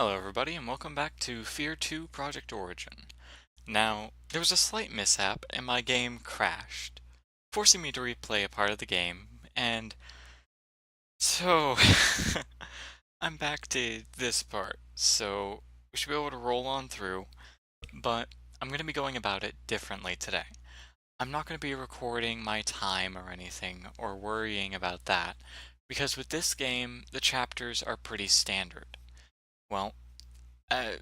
Hello everybody and welcome back to F.E.A.R 2 Project Origin. Now, there was a slight mishap and my game crashed, forcing me to replay a part of the game, and so I'm back to this part, so we should be able to roll on through, but I'm going to be going about it differently today. I'm not going to be recording my time or anything, or worrying about that, because with this game, the chapters are pretty standard. Well,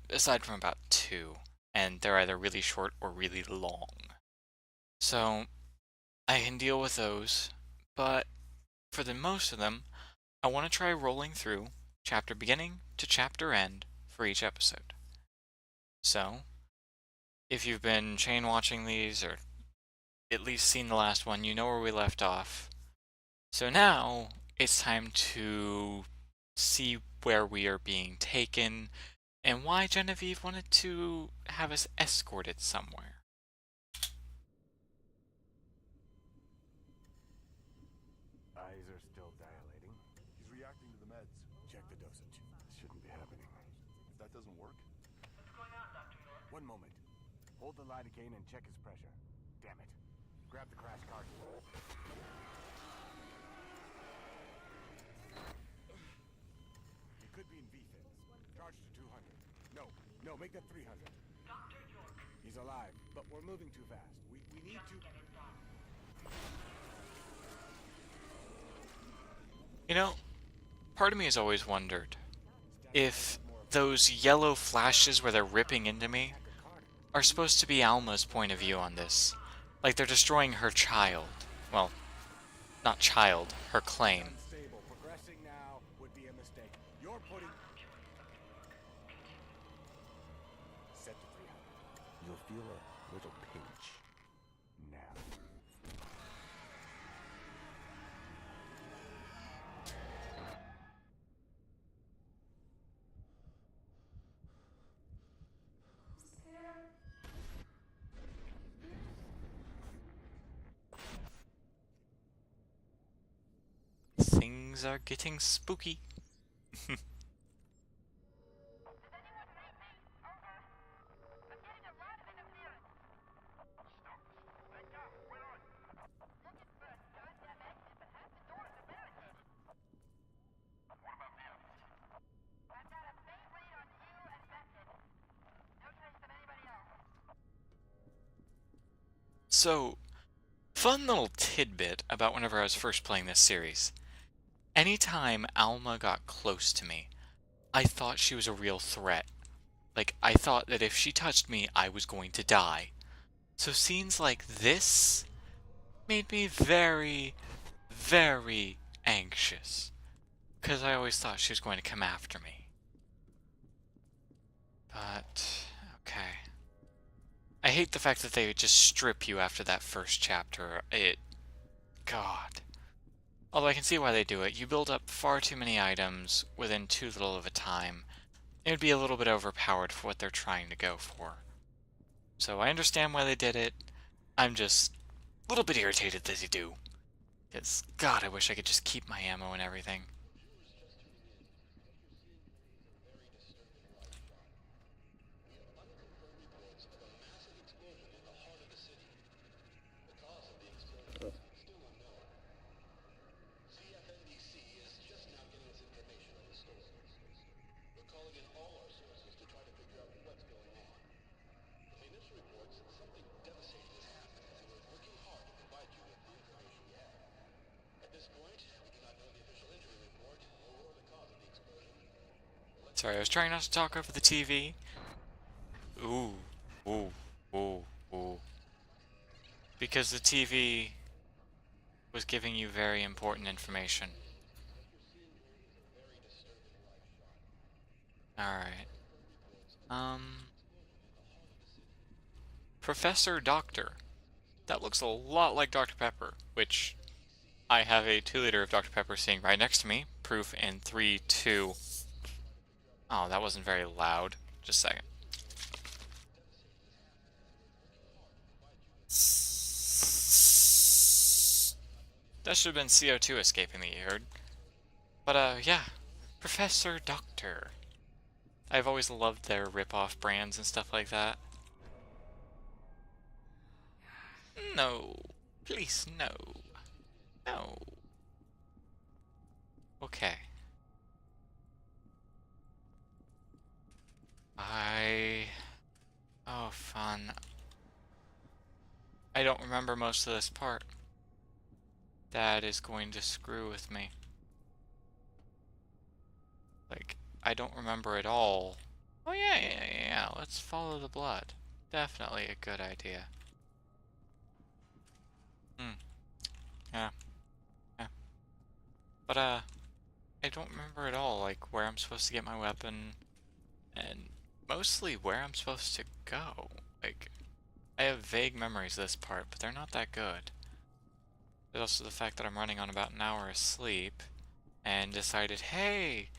aside from about two, and they're either really short or really long. So I can deal with those, but for the most of them, I want to try rolling through chapter beginning to chapter end for each episode. So, if you've been chain watching these or at least seen the last one, you know where we left off. So now it's time to see where we are being taken and why Genevieve wanted to have us escorted somewhere. Eyes are still dilating. He's reacting to the meds. Check the dosage. This shouldn't be happening. If that doesn't work, One moment. Hold the lidocaine and check his pressure. Damn it. Grab the crash cart. He could be in VFib. Charge to 200. No, make that 300. He's alive, but we're moving too fast. We need to... You know, part of me has always wondered if those yellow flashes where they're ripping into me are supposed to be Alma's point of view on this. Like they're destroying her child. Well, not child, her claim. Unstable. Progressing now would be a mistake. You're putting... Set to 300. You'll feel a little pinch. Now. Things are getting spooky. So, fun little tidbit about whenever I was first playing this series. Anytime Alma got close to me, I thought she was a real threat. Like, I thought that if she touched me, I was going to die. So scenes like this made me very, very anxious. Because I always thought she was going to come after me. But, okay. I hate the fact that they would just strip you after that first chapter. God. Although I can see why they do it. You build up far too many items within too little of a time. It would be a little bit overpowered for what they're trying to go for. So I understand why they did it. I'm just a little bit irritated that they do. Because, God, I wish I could just keep my ammo and everything. Sorry, I was trying not to talk over the TV. Ooh, ooh, ooh, ooh. Because the TV was giving you very important information. Alright. Professor Doctor. That looks a lot like Dr. Pepper, which I have a 2-liter of Dr. Pepper sitting right next to me. Proof in 3, 2. Oh, that wasn't very loud. Just a second. That should have been CO2 escaping the ear. But, yeah. Professor Doctor. I've always loved their rip-off brands and stuff like that. No. Please, no. No. Okay. Oh, fun. I don't remember most of this part. That is going to screw with me. Like, I don't remember it all. Oh, yeah. Let's follow the blood. Definitely a good idea. Yeah. Yeah. But, I don't remember at all, like, where I'm supposed to get my weapon, and mostly where I'm supposed to go. Like, I have vague memories of this part, but they're not that good. There's also the fact that I'm running on about an hour of sleep, and decided, hey,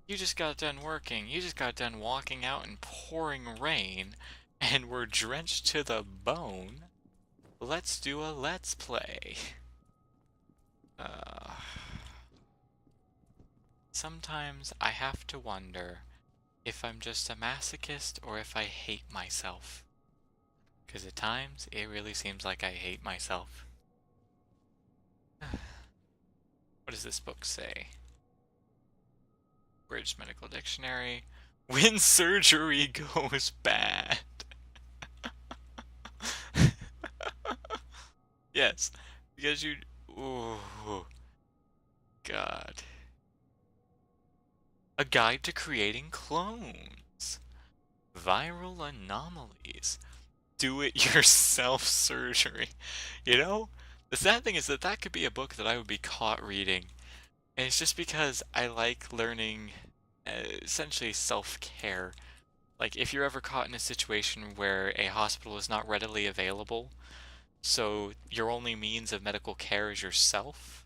you just got done working, you just got done walking out in pouring rain, and we're drenched to the bone. Let's do a let's play. Uh, Sometimes I have to wonder if I'm just a masochist or if I hate myself. Because at times, it really seems like I hate myself. What does this book say? Bridge Medical Dictionary. When surgery goes bad. Yes, because you... Ooh, God. A guide to creating clones. Viral anomalies. Do-it-yourself surgery. You know? The sad thing is that that could be a book that I would be caught reading. And it's just because I like learning, essentially, self-care. Like, if you're ever caught in a situation where a hospital is not readily available, so your only means of medical care is yourself,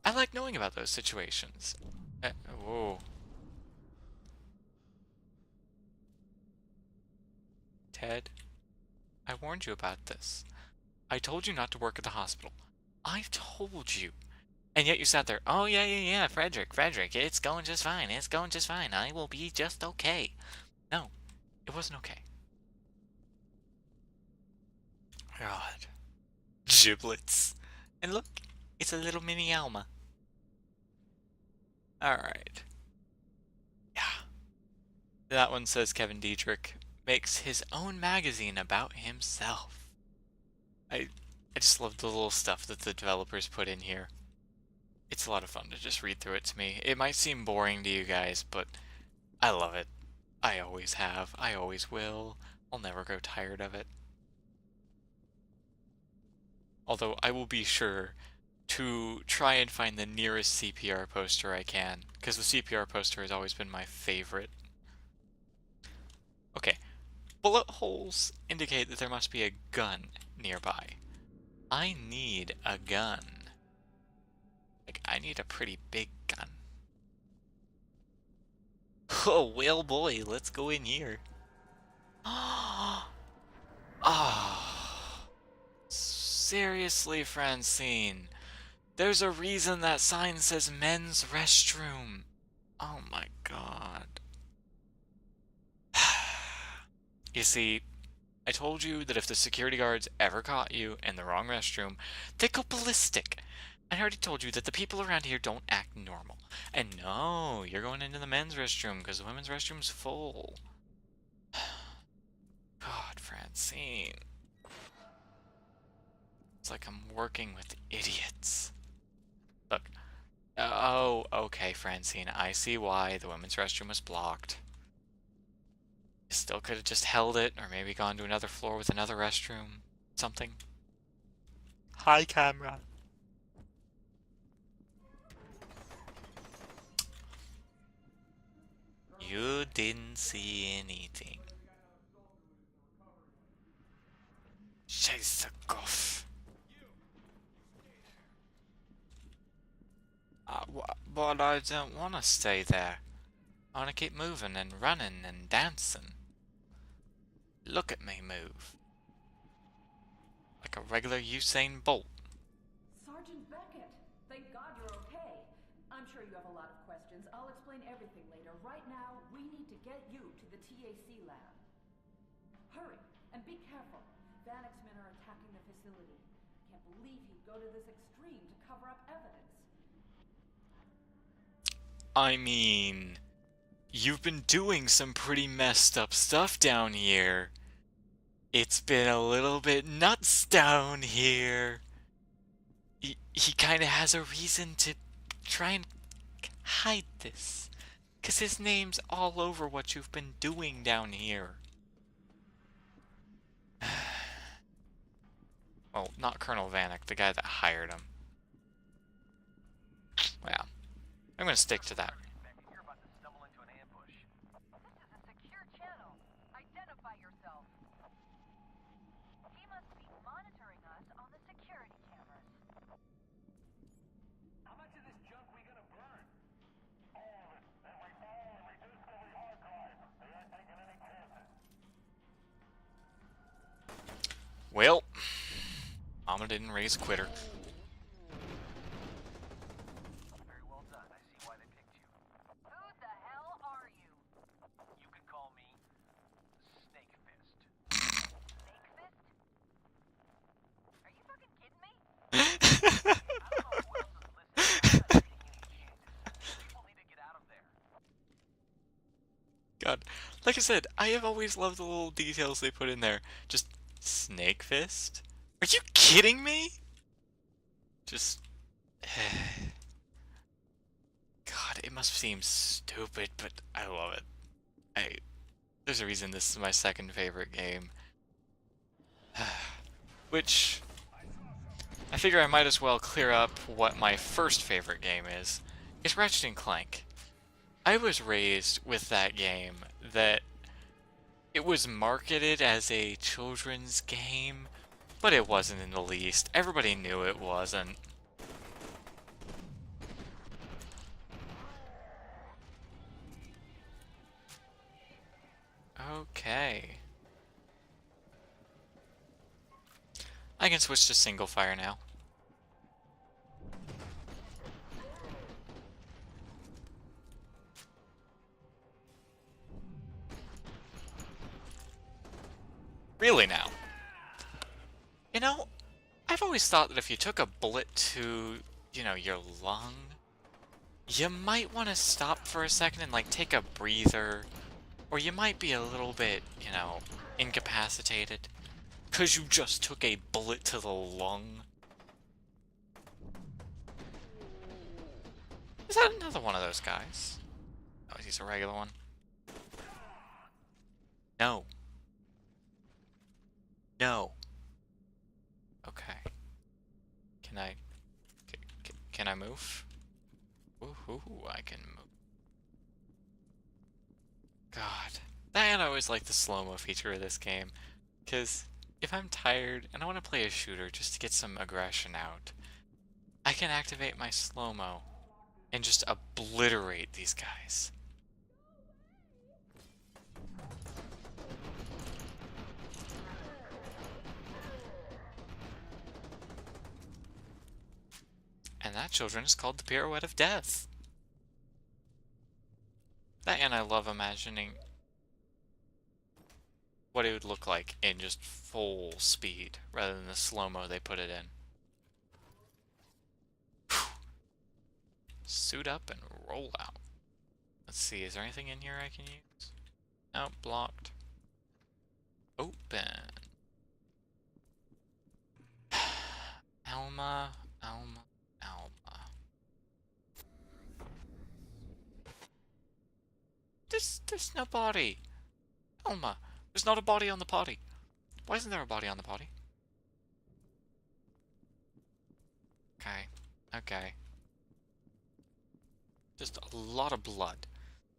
I like knowing about those situations. Whoa. Ted, I warned you about this. I told you not to work at the hospital. I told you. And yet you sat there, oh yeah, Frederick, it's going just fine, I will be just okay. No, it wasn't okay. God. Giblets. And look, it's a little mini Alma. Alright. Yeah. That one says Kevin Diedrich makes his own magazine about himself. I I just love the little stuff that the developers put in here. It's a lot of fun to just read through it to me. It might seem boring to you guys, but I love it. I always have. I always will. I'll never grow tired of it. Although I will be sure to try and find the nearest CPR poster I can, because the CPR poster has always been my favorite. Okay, bullet holes indicate that there must be a gun nearby. I need a gun. Like, I need a pretty big gun. Oh, well, boy, let's go in here. Ah, seriously, Francine. There's a reason that sign says men's restroom. Oh my god. You see, I told you that if the security guards ever caught you in the wrong restroom, they'd go ballistic. I already told you that the people around here don't act normal. And no, you're going into the men's restroom because the women's restroom's full. God, Francine. It's like I'm working with idiots. Look. Oh, okay, Francine. I see why the women's restroom was blocked. You still could have just held it, or maybe gone to another floor with another restroom. Something. Hi, camera. You didn't see anything. Scheiße. But I don't want to stay there. I want to keep moving and running and dancing. Look at me move. Like a regular Usain Bolt. Sergeant Beckett, thank God you're okay. I'm sure you have a lot of questions. I'll explain everything later. Right now, we need to get you EAC lab. Hurry, and be careful. Vanek's men are attacking the facility. Can't believe he'd go to this extreme to cover up evidence. I mean, you've been doing some pretty messed up stuff down here. It's been a little bit nuts down here. He kind of has a reason to try and hide this. Because his name's all over what you've been doing down here. Well, not Colonel Vanek, the guy that hired him. Well, I'm gonna stick to that. You're about to stumble into an ambush. This is a secure channel. Identify yourself. He must be monitoring us on the security cameras. How much of this junk we gonna burn? All of it. And we reduce the hard drive. They aren't taking any chances. Well, Mama didn't raise a quitter. Very well done. I see why they picked you. Who the hell are you? You can call me Snake Fist. Snake Fist? Are you fucking kidding me? I don't know who else is listening. I'm not taking any chances. People need to get out of there. God, like I said, I have always loved the little details they put in there. Just Snake Fist? Are you kidding me? Just... God, it must seem stupid, but I love it. There's a reason this is my second favorite game. Which... I figure I might as well clear up what my first favorite game is. It's Ratchet & Clank. I was raised with that game that it was marketed as a children's game, but it wasn't in the least. Everybody knew it wasn't. Okay. I can switch to single fire now. Really now? You know, I've always thought that if you took a bullet to, you know, your lung, you might want to stop for a second and, like, take a breather. Or you might be a little bit, you know, incapacitated. 'Cause you just took a bullet to the lung. Is that another one of those guys? Oh, he's a regular one. No. No. Okay. Can I move? Ooh, I can move. God. And I always like the slow-mo feature of this game. Because if I'm tired and I want to play a shooter just to get some aggression out, I can activate my slow-mo and just obliterate these guys. And that, children, is called the Pirouette of Death. That, and I love imagining what it would look like in just full speed, rather than the slow-mo they put it in. Whew. Suit up and roll out. Let's see, is there anything in here I can use? Nope, blocked. Open. Alma. There's no body. Alma, there's not a body on the potty. Why isn't there a body on the potty? Okay. Just a lot of blood.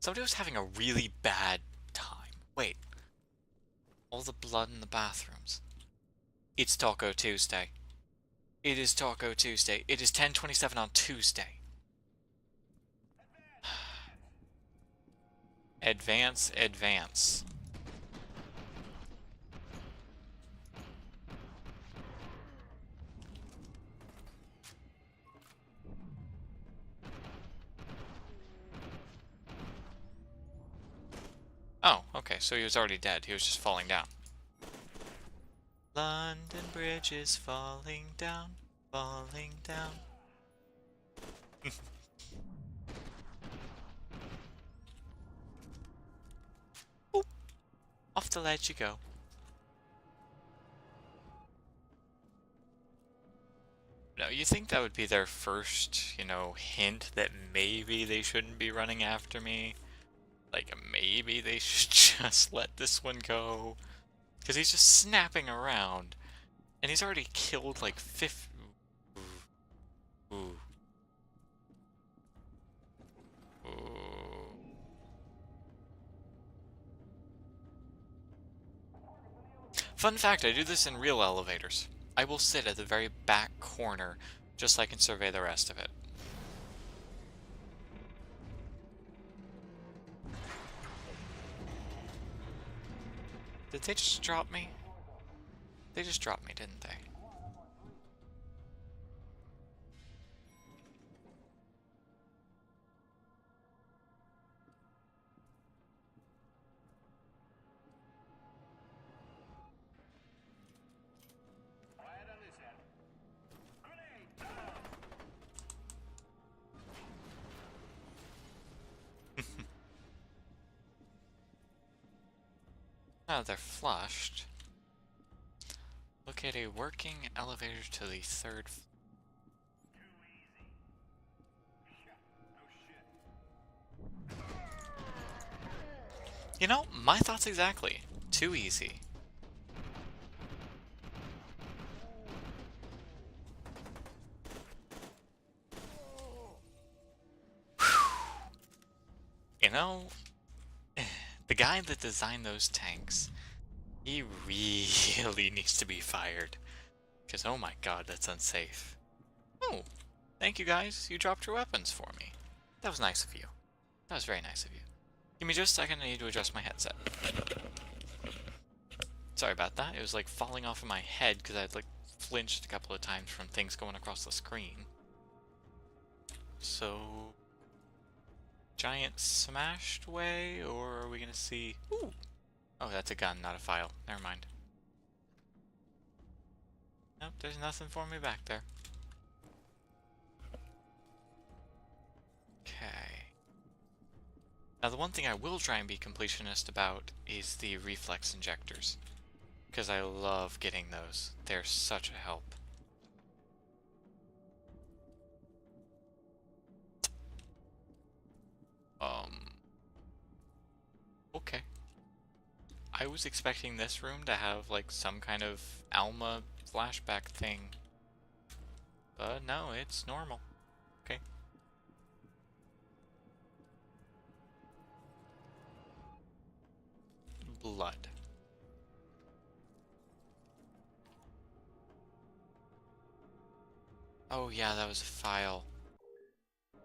Somebody was having a really bad time. Wait. All the blood in the bathrooms. It's Taco Tuesday. It is Taco Tuesday. It is 10:27 on Tuesday. Advance. Oh, okay, so he was already dead. He was just falling down. London Bridge is falling down, falling down. Boop. Off the ledge you go. No, you think that would be their first, hint that maybe they shouldn't be running after me? Like, maybe they should just let this one go? Because he's just snapping around. And he's already killed like 50... Ooh. Ooh. Ooh. Fun fact, I do this in real elevators. I will sit at the very back corner just so I can survey the rest of it. Did they just drop me? They just dropped me, didn't they? Now they're flushed. Look at a working elevator to the third floor. My thoughts exactly. Too easy. You know, the guy that designed those tanks, he really needs to be fired. Because, oh my god, that's unsafe. Oh, thank you guys. You dropped your weapons for me. That was nice of you. That was very nice of you. Give me just a second, I need to adjust my headset. Sorry about that. It was like falling off of my head because I'd like flinched a couple of times from things going across the screen. So, giant smashed way, or are we gonna see... Ooh! Oh, that's a gun, not a file. Never mind. Nope, there's nothing for me back there. Okay. Now the one thing I will try and be completionist about is the reflex injectors. Because I love getting those. They're such a help. Okay. I was expecting this room to have like some kind of Alma flashback thing. But no, it's normal. Okay. Blood. Oh yeah, that was a file.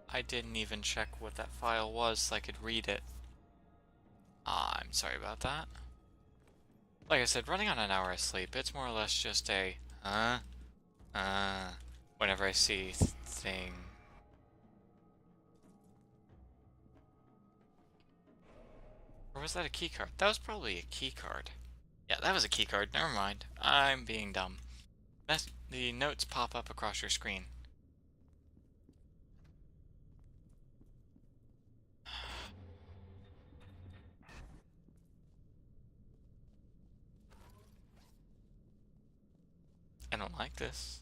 I didn't even check what that file was so I could read it. I'm sorry about that. Like I said, running on an hour of sleep, it's more or less just a, whenever I see thing. Or was that a key card? That was probably a key card. Yeah, that was a key card. Never mind. I'm being dumb. The notes pop up across your screen. I don't like this.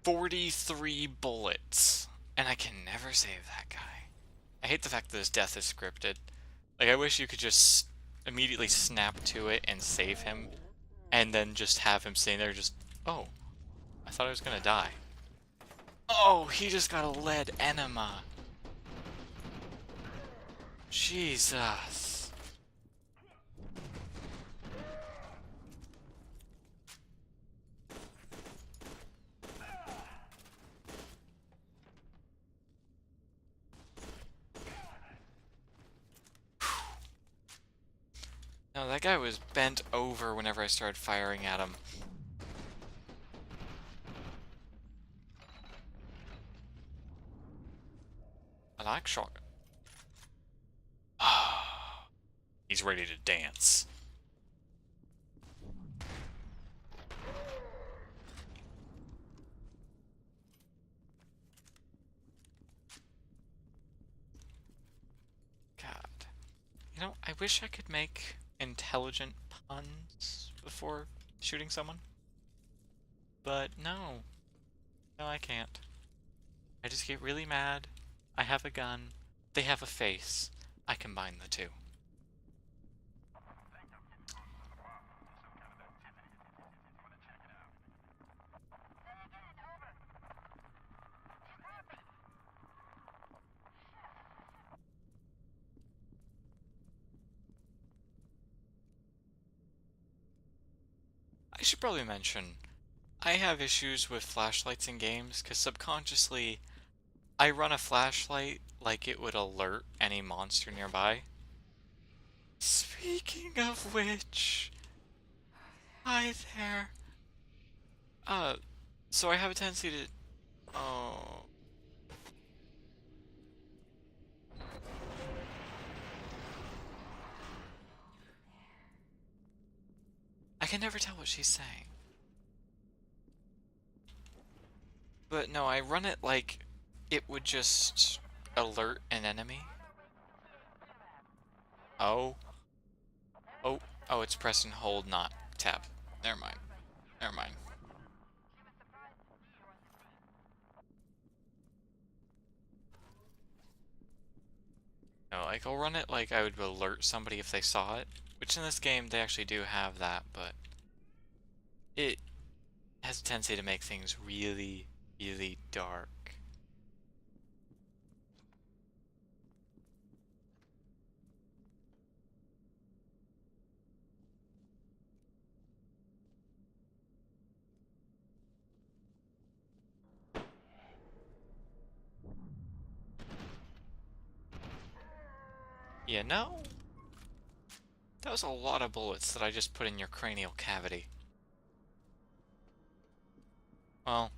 "43 bullets. And I can never save that guy. I hate the fact that his death is scripted. Like, I wish you could just immediately snap to it and save him. And then just have him sitting there just... Oh, I thought I was gonna die. Oh, he just got a lead enema. Jesus. No, that guy was bent over whenever I started firing at him. I like shotgun. He's ready to dance. God. You know, I wish I could make intelligent puns before shooting someone. But no. No, I can't. I just get really mad. I have a gun. They have a face. I combine the two. I should probably mention, I have issues with flashlights in games because subconsciously I run a flashlight like it would alert any monster nearby. Speaking of which, hi there. Uh, so I have a tendency to... Oh... I can never tell what she's saying. But no, I run it like it would just alert an enemy. Oh. Oh. Oh, it's press and hold, not tap. Never mind. Never mind. No, like, I'll run it like I would alert somebody if they saw it. Which in this game, they actually do have that, but... it has a tendency to make things really, really dark. You know, that was a lot of bullets that I just put in your cranial cavity. Well,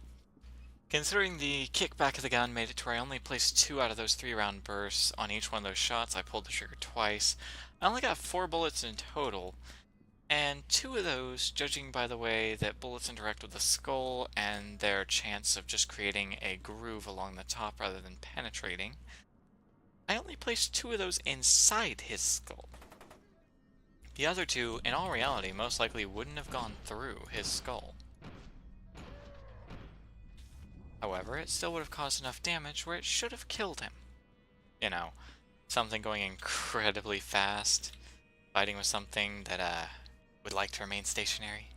considering the kickback of the gun made it to where I only placed 2 out of those 3-round bursts on each one of those shots, I pulled the trigger twice. I only got 4 bullets in total, and 2 of those, judging by the way that bullets interact with the skull and their chance of just creating a groove along the top rather than penetrating, I only placed 2 of those inside his skull. The other 2, in all reality, most likely wouldn't have gone through his skull. However, it still would have caused enough damage where it should have killed him. You know, something going incredibly fast, fighting with something that, would like to remain stationary.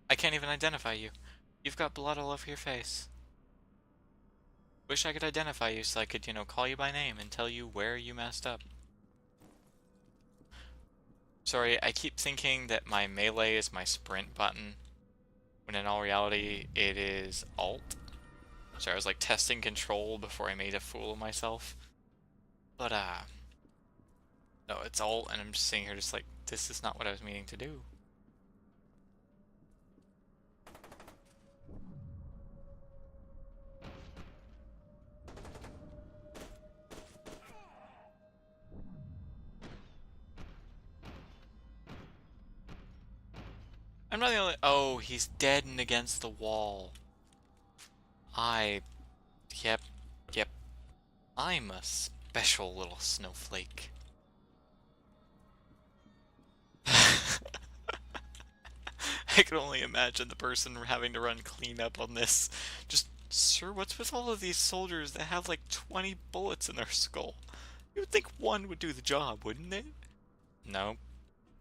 I can't even identify you. You've got blood all over your face. Wish I could identify you so I could, you know, call you by name and tell you where you messed up. Sorry, I keep thinking that my melee is my sprint button, when in all reality it is Alt. Sorry, I was like testing control before I made a fool of myself. But, no, it's Alt, and I'm just sitting here just like, this is not what I was meaning to do. I'm not the only... Oh, he's dead and against the wall. Yep, yep. I'm a special little snowflake. I can only imagine the person having to run cleanup on this. Just, sir, what's with all of these soldiers that have like 20 bullets in their skull? You would think one would do the job, wouldn't it? No,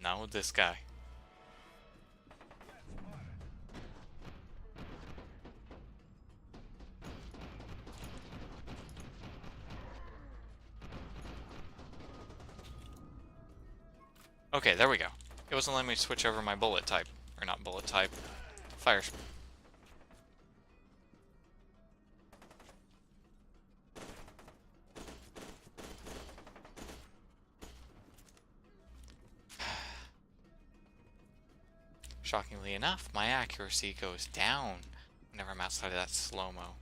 not with this guy. Okay, there we go. It wasn't letting me switch over my bullet type. Or not bullet type. Fire. Shockingly enough, my accuracy goes down whenever I'm outside of that slow-mo.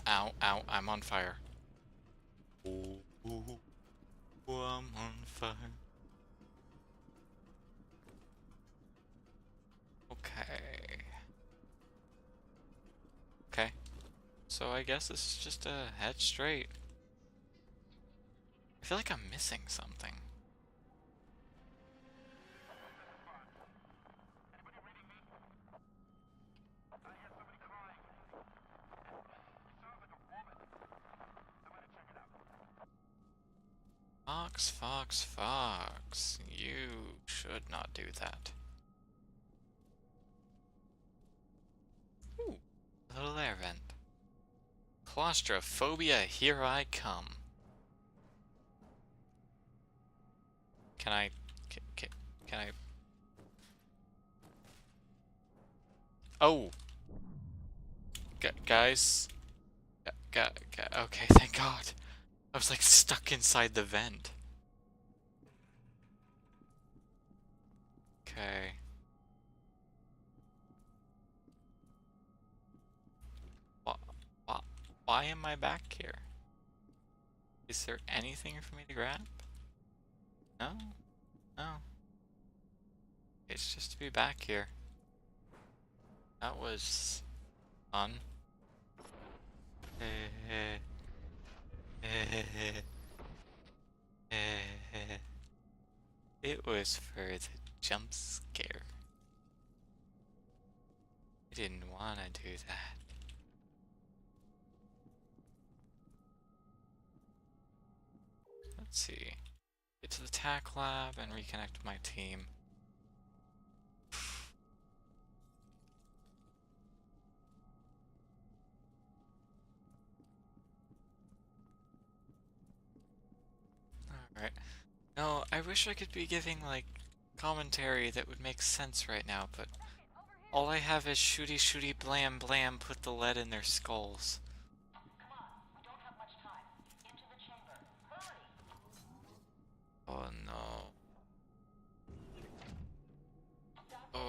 Ow, ow, I'm on fire. Ooh, ooh, ooh, I'm on fire. Okay. Okay. So I guess this is just a head straight. I feel like I'm missing something. Fox, Fox, Fox. You should not do that. Ooh, a little air vent. Claustrophobia, here I come. Can I... Can I... Oh! Guys? Okay, thank God. I was like stuck inside the vent. Okay. Why, why am I back here? Is there anything for me to grab? No? No. It's just to be back here. That was fun. It was for the jump scare. I didn't want to do that. Let's see. Get to the TAC lab and reconnect my team. Alright. No, I wish I could be giving, like, commentary that would make sense right now, but all I have is shooty shooty blam blam put the lead in their skulls. Oh no. Oh.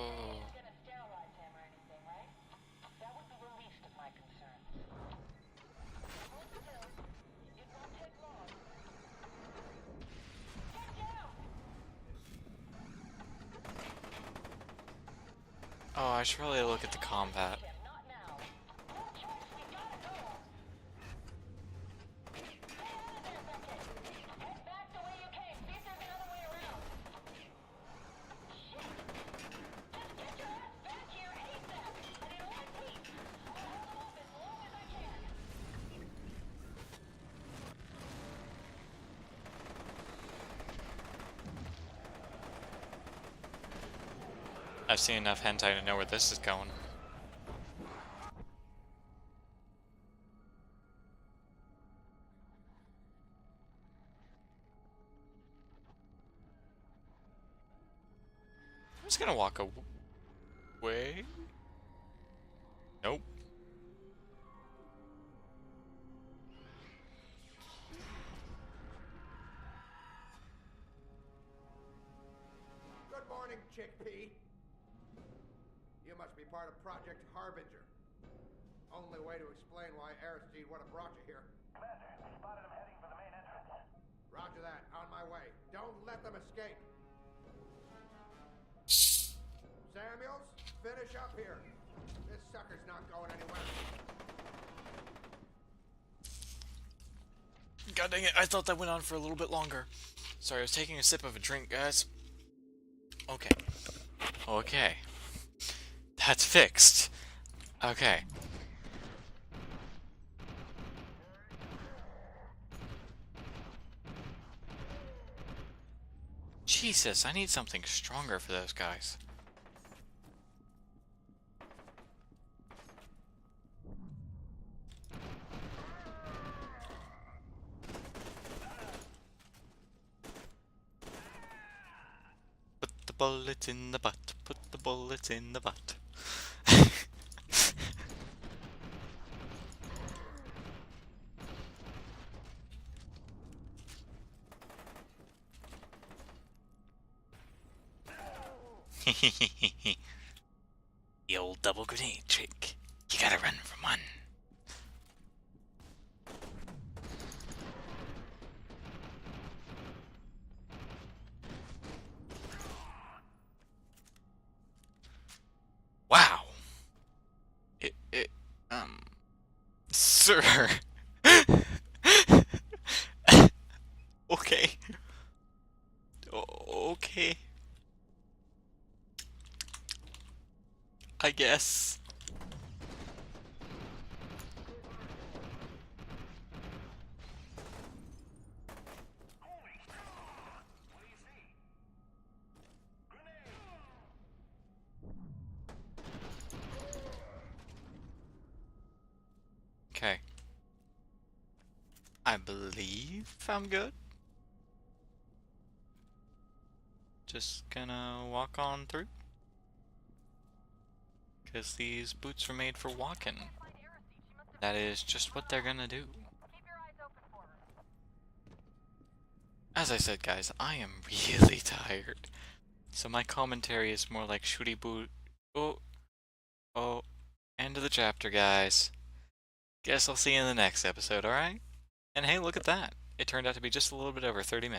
Oh, I should probably look at the combat. I've seen enough hentai to know where this is going. I'm just gonna walk away. Nope. Good morning, Chickpea. You must be part of Project Harbinger. Only way to explain why Aristide would have brought you here. Commander, we spotted him heading for the main entrance. Roger that. On my way. Don't let them escape. Samuels, finish up here. This sucker's not going anywhere. God dang it, I thought that went on for a little bit longer. Sorry, I was taking a sip of a drink, guys. Okay. Okay. That's fixed. Okay. Jesus, I need something stronger for those guys. bullets in the butt. Put the bullets in the butt. The old double grenade trick. You gotta run from one. Wow. Sir. Okay. Okay. I guess. Okay. I believe I'm good. Just gonna walk on through. Because these boots are made for walking. That is just what they're gonna do. Keep your eyes open for her. As I said, guys, I am really tired. So my commentary is more like shooty boot. Oh, oh, end of the chapter, guys. Guess I'll see you in the next episode, alright? And hey, look at that. It turned out to be just a little bit over 30 minutes.